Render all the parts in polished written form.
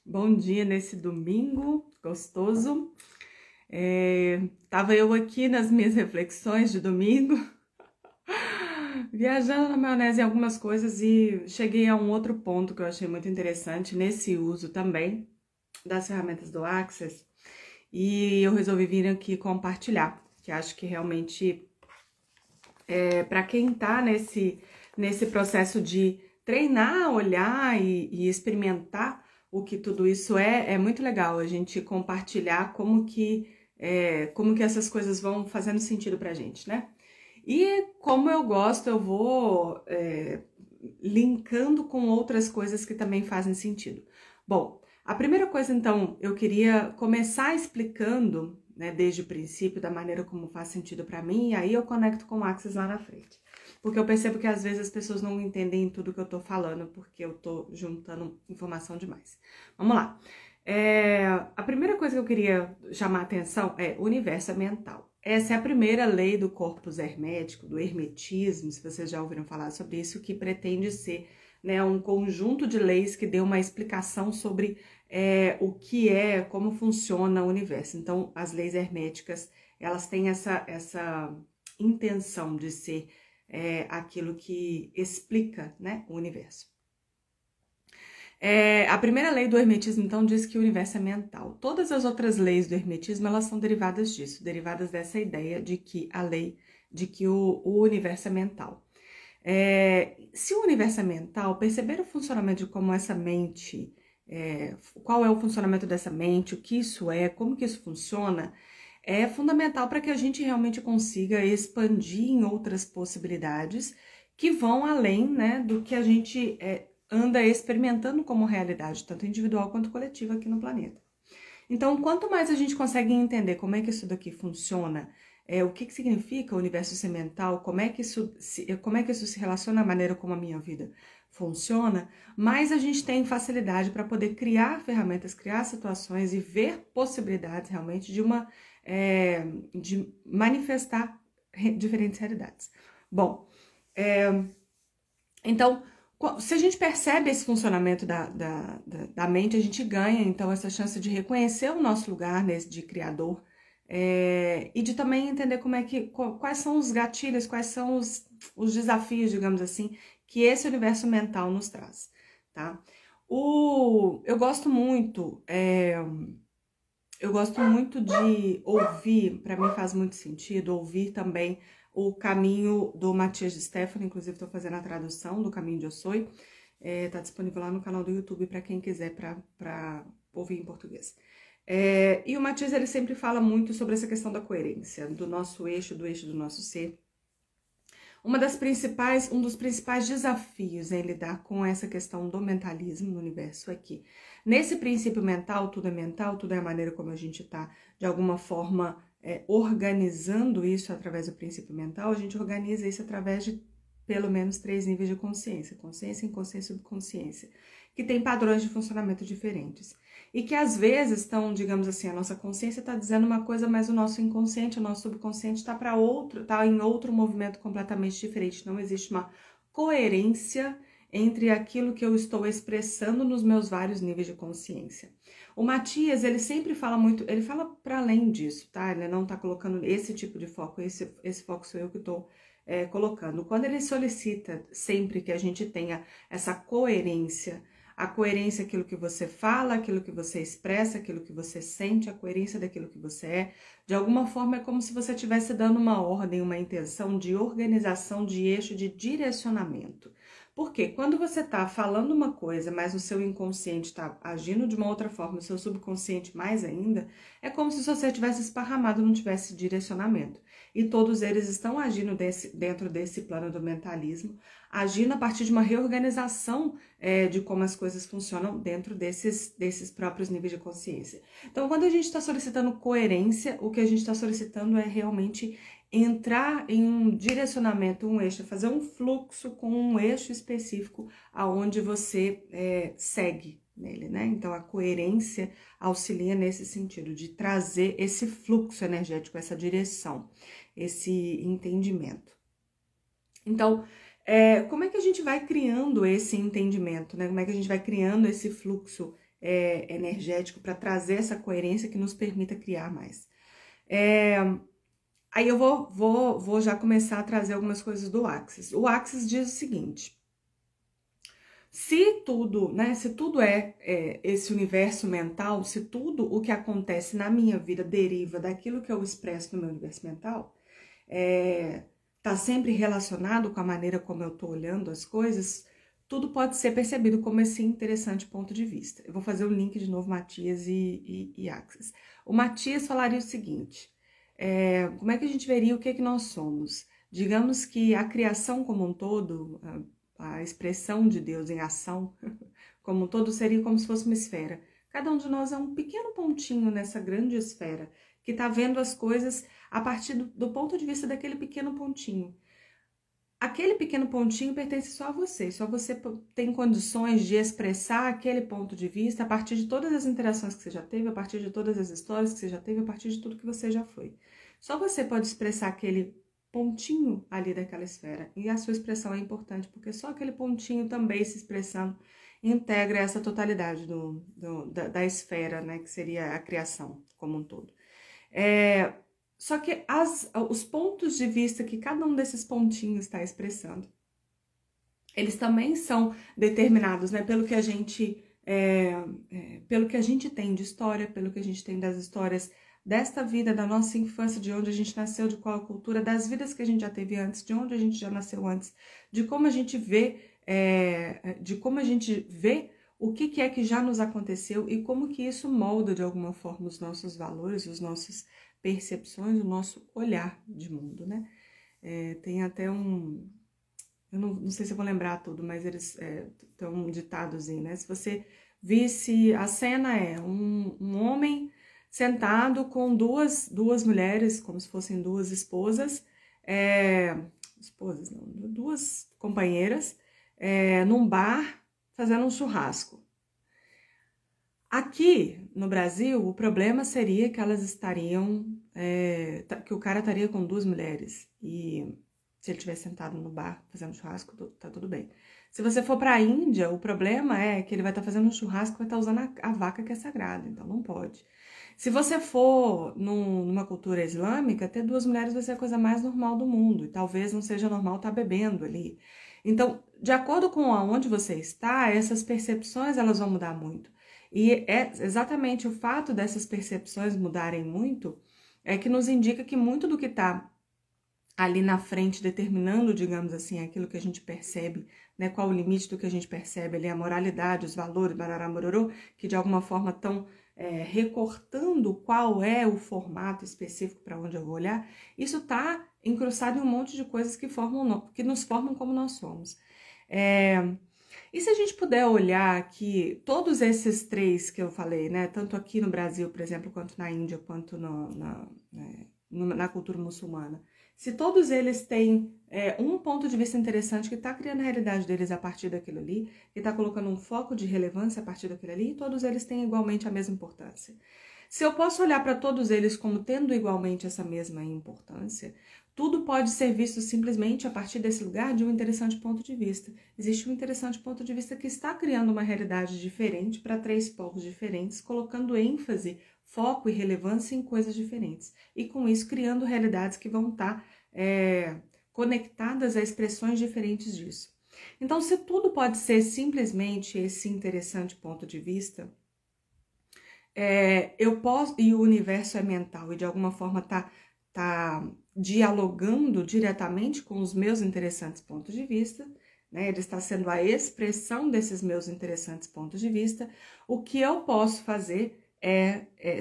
Bom dia nesse domingo gostoso. Tava eu aqui nas minhas reflexões de domingo, viajando na maionese em algumas coisas e cheguei a um outro ponto que eu achei muito interessante nesse uso também das ferramentas do Access e eu resolvi vir aqui compartilhar, que acho que realmente para quem tá nesse processo de treinar, olhar e experimentar o que tudo isso é muito legal a gente compartilhar como que essas coisas vão fazendo sentido pra gente, né? E como eu gosto, eu vou linkando com outras coisas que também fazem sentido. Bom, a primeira coisa, então, eu queria começar explicando, né, desde o princípio, da maneira como faz sentido para mim, e aí eu conecto com o Access lá na frente. Porque eu percebo que às vezes as pessoas não entendem tudo que eu tô falando, porque eu tô juntando informação demais. Vamos lá. A primeira coisa que eu queria chamar a atenção é o universo mental. Essa é a primeira lei do corpus hermético, do hermetismo, se vocês já ouviram falar sobre isso, que pretende ser, né, um conjunto de leis que dê uma explicação sobre o que é, como funciona o universo. Então, as leis herméticas, elas têm essa intenção de ser aquilo que explica, né, o universo. A primeira lei do hermetismo, então, diz que o universo é mental. Todas as outras leis do hermetismo, elas são derivadas disso, derivadas dessa ideia de que o universo é mental. Se o universo é mental, perceber o funcionamento de como essa mente, qual é o funcionamento dessa mente, o que isso é, como que isso funciona, é fundamental para que a gente realmente consiga expandir em outras possibilidades que vão além, né, do que a gente anda experimentando como realidade, tanto individual quanto coletiva aqui no planeta. Então, quanto mais a gente consegue entender como é que isso daqui funciona, o que significa o universo ser mental, como é que isso se relaciona à maneira como a minha vida funciona, mais a gente tem facilidade para poder criar ferramentas, criar situações e ver possibilidades realmente de manifestar diferentes realidades. Bom, então, se a gente percebe esse funcionamento da mente, a gente ganha, então, essa chance de reconhecer o nosso lugar nesse de criador e de também entender quais são os gatilhos, quais são os desafios, digamos assim, que esse universo mental nos traz, tá? Eu gosto muito de ouvir, para mim faz muito sentido, ouvir também o caminho do Matias de Stefano, inclusive estou fazendo a tradução do Caminho de Osoi, tá disponível lá no canal do YouTube para quem quiser para ouvir em português. E o Matias, ele sempre fala muito sobre essa questão da coerência, do nosso eixo, do eixo do nosso ser. Um dos principais desafios em lidar com essa questão do mentalismo no universo é que, nesse princípio mental, tudo é a maneira como a gente está, de alguma forma, organizando isso através do princípio mental, a gente organiza isso através de pelo menos 3 níveis de consciência: consciência, inconsciência e subconsciência, que tem padrões de funcionamento diferentes. E que às vezes estão, digamos assim, a nossa consciência está dizendo uma coisa, mas o nosso inconsciente, o nosso subconsciente está em outro movimento completamente diferente. Não existe uma coerência entre aquilo que eu estou expressando nos meus vários níveis de consciência. O Matias, ele sempre fala muito, ele fala para além disso, tá? Ele não está colocando esse tipo de foco, esse foco sou eu que estou colocando. Quando ele solicita sempre que a gente tenha essa coerência, a coerência é aquilo que você fala, aquilo que você expressa, aquilo que você sente, a coerência daquilo que você é. De alguma forma é como se você estivesse dando uma ordem, uma intenção de organização, de eixo, de direcionamento. Porque quando você está falando uma coisa, mas o seu inconsciente está agindo de uma outra forma, o seu subconsciente mais ainda, é como se você tivesse esparramado, não tivesse direcionamento. E todos eles estão agindo dentro desse plano do mentalismo, agindo a partir de uma reorganização de como as coisas funcionam dentro desses próprios níveis de consciência. Então, quando a gente está solicitando coerência, o que a gente está solicitando é realmente entrar em um direcionamento, um eixo, fazer um fluxo com um eixo específico aonde você segue nele, né? Então, a coerência auxilia nesse sentido, de trazer esse fluxo energético, essa direção, esse entendimento. Então, Como é que a gente vai criando esse entendimento, né? Como é que a gente vai criando esse fluxo energético para trazer essa coerência que nos permita criar mais? Aí eu vou já começar a trazer algumas coisas do Axis. O Axis diz o seguinte: se tudo, né, se tudo esse universo mental, se tudo o que acontece na minha vida deriva daquilo que eu expresso no meu universo mental, tá sempre relacionado com a maneira como eu tô olhando as coisas, tudo pode ser percebido como esse interessante ponto de vista. Eu vou fazer o link de novo, Matias e Axis. O Matias falaria o seguinte: como é que a gente veria o que nós somos? Digamos que a criação como um todo, a expressão de Deus em ação, como um todo, seria como se fosse uma esfera. Cada um de nós é um pequeno pontinho nessa grande esfera, que está vendo as coisas a partir do ponto de vista daquele pequeno pontinho. Aquele pequeno pontinho pertence só a você tem condições de expressar aquele ponto de vista a partir de todas as interações que você já teve, a partir de todas as histórias que você já teve, a partir de tudo que você já foi. Só você pode expressar aquele pontinho ali daquela esfera. E a sua expressão é importante, porque só aquele pontinho também se expressando integra essa totalidade da esfera, né, que seria a criação como um todo. Só que os pontos de vista que cada um desses pontinhos está expressando, eles também são determinados, né, pelo que a gente tem de história, pelo que a gente tem das histórias desta vida, da nossa infância, de onde a gente nasceu, de qual cultura, das vidas que a gente já teve antes, de onde a gente já nasceu antes, de como a gente vê, o que é que já nos aconteceu e como que isso molda de alguma forma os nossos valores, os nossos percepções, o nosso olhar de mundo, né? Tem até eu não sei se eu vou lembrar tudo, mas eles tem um ditadozinho, né? Se você visse, a cena um homem sentado com duas mulheres, como se fossem duas esposas, duas companheiras, num bar, fazendo um churrasco. Aqui no Brasil, o problema seria que elas estariam, que o cara estaria com duas mulheres, e se ele estiver sentado no bar fazendo churrasco, tá tudo bem. Se você for para a Índia, o problema é que ele vai estar fazendo um churrasco, vai estar usando a vaca que é sagrada, então não pode. Se você for numa cultura islâmica, ter duas mulheres vai ser a coisa mais normal do mundo, e talvez não seja normal estar bebendo ali. Então, de acordo com aonde você está, essas percepções elas vão mudar muito. E é exatamente o fato dessas percepções mudarem muito que nos indica que muito do que está ali na frente, determinando, digamos assim, aquilo que a gente percebe, né, qual o limite do que a gente percebe ali, a moralidade, os valores, barará, mororô, que de alguma forma estão recortando qual é o formato específico para onde eu vou olhar, isso está encrustado em um monte de coisas que nos formam como nós somos. E se a gente puder olhar que todos esses três que eu falei, né, tanto aqui no Brasil, por exemplo, quanto na Índia, quanto na cultura muçulmana, se todos eles têm um ponto de vista interessante que está criando a realidade deles a partir daquilo ali, que está colocando um foco de relevância a partir daquilo ali, e todos eles têm igualmente a mesma importância. Se eu posso olhar para todos eles como tendo igualmente essa mesma importância, tudo pode ser visto simplesmente a partir desse lugar de um interessante ponto de vista. Existe um interessante ponto de vista que está criando uma realidade diferente para três povos diferentes, colocando ênfase, foco e relevância em coisas diferentes. E com isso criando realidades que vão estar conectadas a expressões diferentes disso. Então, se tudo pode ser simplesmente esse interessante ponto de vista, eu posso, e o universo é mental e de alguma forma tá dialogando diretamente com os meus interessantes pontos de vista, né? Ele está sendo a expressão desses meus interessantes pontos de vista. O que eu posso fazer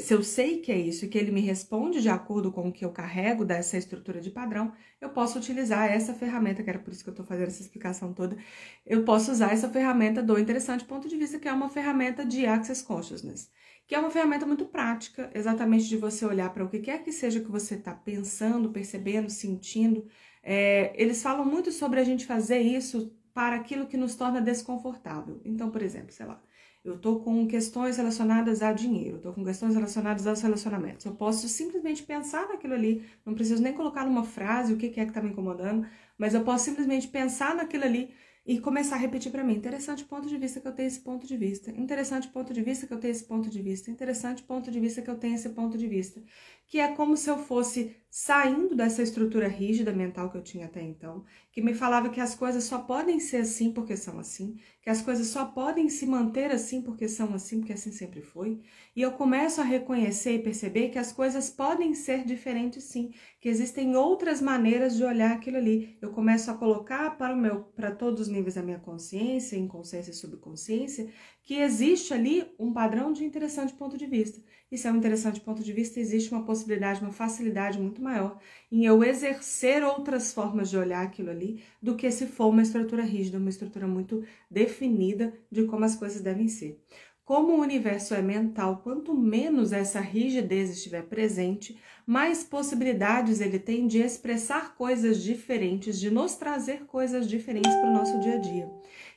se eu sei que é isso e que ele me responde de acordo com o que eu carrego dessa estrutura de padrão, eu posso utilizar essa ferramenta, que era por isso que eu estou fazendo essa explicação toda, eu posso usar essa ferramenta do interessante ponto de vista, que é uma ferramenta de Access Consciousness, que é uma ferramenta muito prática, exatamente de você olhar para o que quer que seja que você está pensando, percebendo, sentindo. Eles falam muito sobre a gente fazer isso para aquilo que nos torna desconfortável. Então, por exemplo, sei lá, eu tô com questões relacionadas a dinheiro, eu tô com questões relacionadas aos relacionamentos. Eu posso simplesmente pensar naquilo ali, não preciso nem colocar numa frase o que é que tá me incomodando, mas eu posso simplesmente pensar naquilo ali e começar a repetir para mim. Interessante ponto de vista que eu tenho esse ponto de vista. Interessante ponto de vista que eu tenho esse ponto de vista. Interessante ponto de vista que eu tenho esse ponto de vista. Que é como se eu fosse saindo dessa estrutura rígida mental que eu tinha até então, que me falava que as coisas só podem ser assim porque são assim, que as coisas só podem se manter assim porque são assim, porque assim sempre foi. E eu começo a reconhecer e perceber que as coisas podem ser diferentes sim, que existem outras maneiras de olhar aquilo ali. Eu começo a colocar para todos os níveis da minha consciência, inconsciência e subconsciência, que existe ali um padrão de interessante ponto de vista. E se é um interessante ponto de vista, existe uma possibilidade, uma facilidade muito maior em eu exercer outras formas de olhar aquilo ali do que se for uma estrutura rígida, uma estrutura muito definida de como as coisas devem ser. Como o universo é mental, quanto menos essa rigidez estiver presente, mais possibilidades ele tem de expressar coisas diferentes, de nos trazer coisas diferentes para o nosso dia a dia.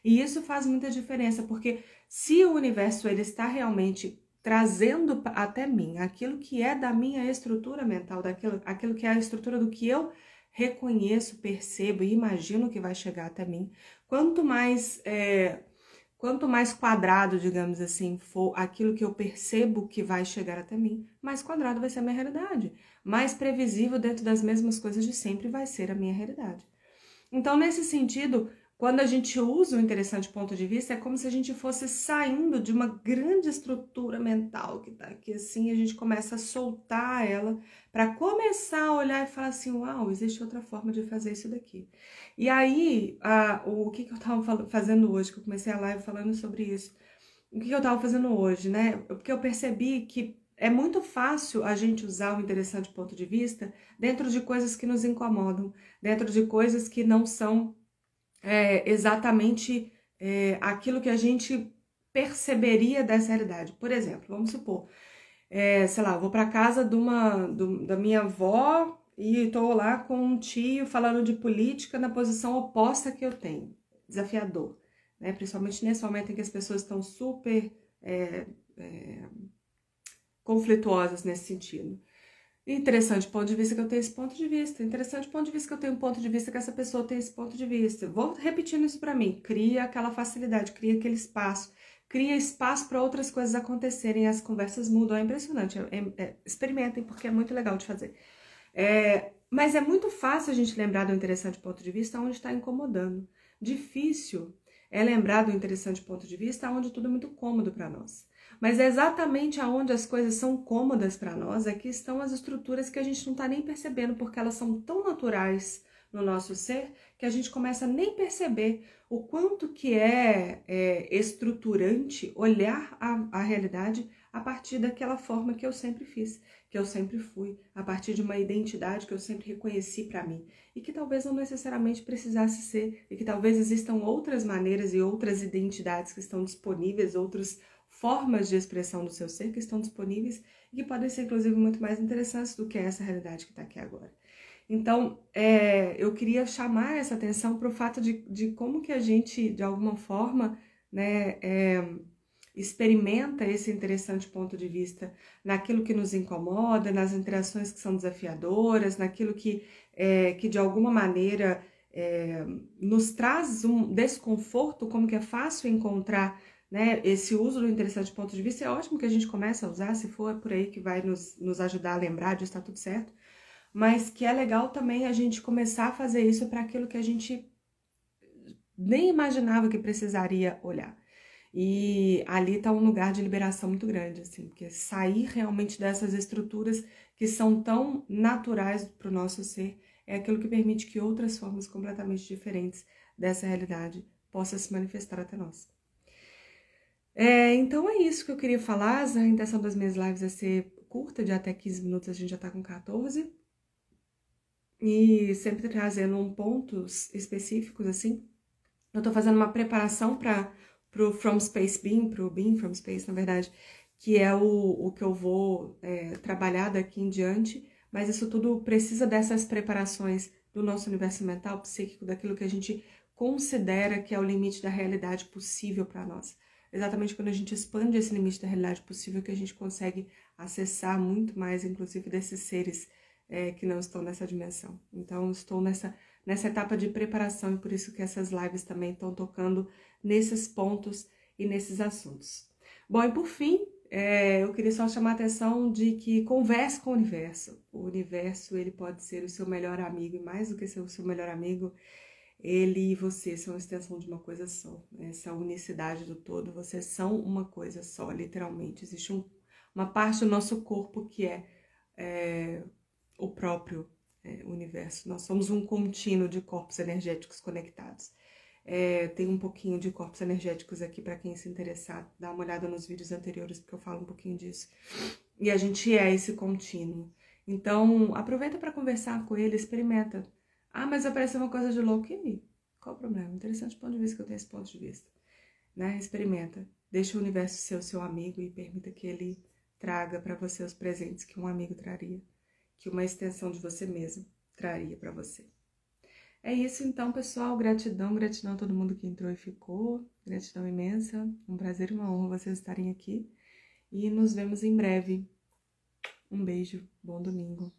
E isso faz muita diferença, porque se o universo ele está realmente trazendo até mim aquilo que é da minha estrutura mental, aquilo que é a estrutura do que eu reconheço, percebo e imagino que vai chegar até mim, quanto mais quadrado, digamos assim, for aquilo que eu percebo que vai chegar até mim, mais quadrado vai ser a minha realidade. Mais previsível dentro das mesmas coisas de sempre vai ser a minha realidade. Então, nesse sentido, quando a gente usa o interessante ponto de vista, é como se a gente fosse saindo de uma grande estrutura mental que tá aqui assim, e a gente começa a soltar ela para começar a olhar e falar assim, uau, existe outra forma de fazer isso daqui. E aí, o que eu tava fazendo hoje, que eu comecei a live falando sobre isso, o que eu tava fazendo hoje, né? Porque eu percebi que é muito fácil a gente usar o interessante ponto de vista dentro de coisas que nos incomodam, dentro de coisas que não são exatamente aquilo que a gente perceberia dessa realidade. Por exemplo, vamos supor, sei lá, vou para casa da minha avó e tô lá com um tio falando de política na posição oposta que eu tenho. Desafiador, né? Principalmente nesse momento em que as pessoas estão super conflituosas nesse sentido. Interessante ponto de vista que eu tenho esse ponto de vista. Interessante ponto de vista que eu tenho um ponto de vista que essa pessoa tem esse ponto de vista. Vou repetindo isso para mim. Cria aquela facilidade, cria aquele espaço. Cria espaço para outras coisas acontecerem. As conversas mudam. É impressionante. Experimentem, porque é muito legal de fazer. Mas é muito fácil a gente lembrar do interessante ponto de vista onde está incomodando. Difícil é lembrar do interessante ponto de vista onde tudo é muito cômodo para nós. Mas é exatamente aonde as coisas são cômodas para nós, aqui estão as estruturas que a gente não está nem percebendo, porque elas são tão naturais no nosso ser, que a gente começa a nem perceber o quanto que é estruturante olhar a realidade a partir daquela forma que eu sempre fiz, que eu sempre fui, a partir de uma identidade que eu sempre reconheci para mim, e que talvez não necessariamente precisasse ser, e que talvez existam outras maneiras e outras identidades que estão disponíveis, outras formas de expressão do seu ser que estão disponíveis e que podem ser, inclusive, muito mais interessantes do que essa realidade que está aqui agora. Então, eu queria chamar essa atenção para o fato de como que a gente, de alguma forma, né, experimenta esse interessante ponto de vista naquilo que nos incomoda, nas interações que são desafiadoras, naquilo que de alguma maneira nos traz um desconforto, como que é fácil encontrar, né, esse uso do interessante ponto de vista. É ótimo que a gente comece a usar, se for por aí que vai nos ajudar a lembrar disso, está tudo certo, mas que é legal também a gente começar a fazer isso para aquilo que a gente nem imaginava que precisaria olhar. E ali está um lugar de liberação muito grande, assim, porque sair realmente dessas estruturas que são tão naturais para o nosso ser é aquilo que permite que outras formas completamente diferentes dessa realidade possam se manifestar até nós. Então é isso que eu queria falar. A intenção das minhas lives é ser curta, de até 15 minutos, a gente já tá com 14. E sempre trazendo pontos específicos, assim. Eu tô fazendo uma preparação pro From Space Being, pro Being From Space, na verdade, que é o que eu vou trabalhar daqui em diante, mas isso tudo precisa dessas preparações do nosso universo mental, psíquico, daquilo que a gente considera que é o limite da realidade possível para nós. exatamente quando a gente expande esse limite da realidade possível que a gente consegue acessar muito mais, inclusive, desses seres que não estão nessa dimensão. Então, estou nessa etapa de preparação e por isso que essas lives também estão tocando nesses pontos e nesses assuntos. Bom, e por fim, eu queria só chamar a atenção de que converse com o universo. O universo, ele pode ser o seu melhor amigo, e mais do que ser o seu melhor amigo, ele e você são a extensão de uma coisa só. Essa unicidade do todo, vocês são uma coisa só, literalmente. Existe uma parte do nosso corpo que é o próprio universo. Nós somos um contínuo de corpos energéticos conectados. Tem um pouquinho de corpos energéticos aqui para quem se interessar, dá uma olhada nos vídeos anteriores, porque eu falo um pouquinho disso. E a gente é esse contínuo. Então, aproveita para conversar com ele, experimenta. Ah, mas apareceu uma coisa de louco. E aí? Qual o problema? Interessante ponto de vista que eu tenho esse ponto de vista. Né? Experimenta. Deixa o universo ser o seu amigo e permita que ele traga para você os presentes que um amigo traria, que uma extensão de você mesmo traria para você. É isso então, pessoal. Gratidão a todo mundo que entrou e ficou. Gratidão imensa. Um prazer e uma honra vocês estarem aqui. E nos vemos em breve. Um beijo. Bom domingo.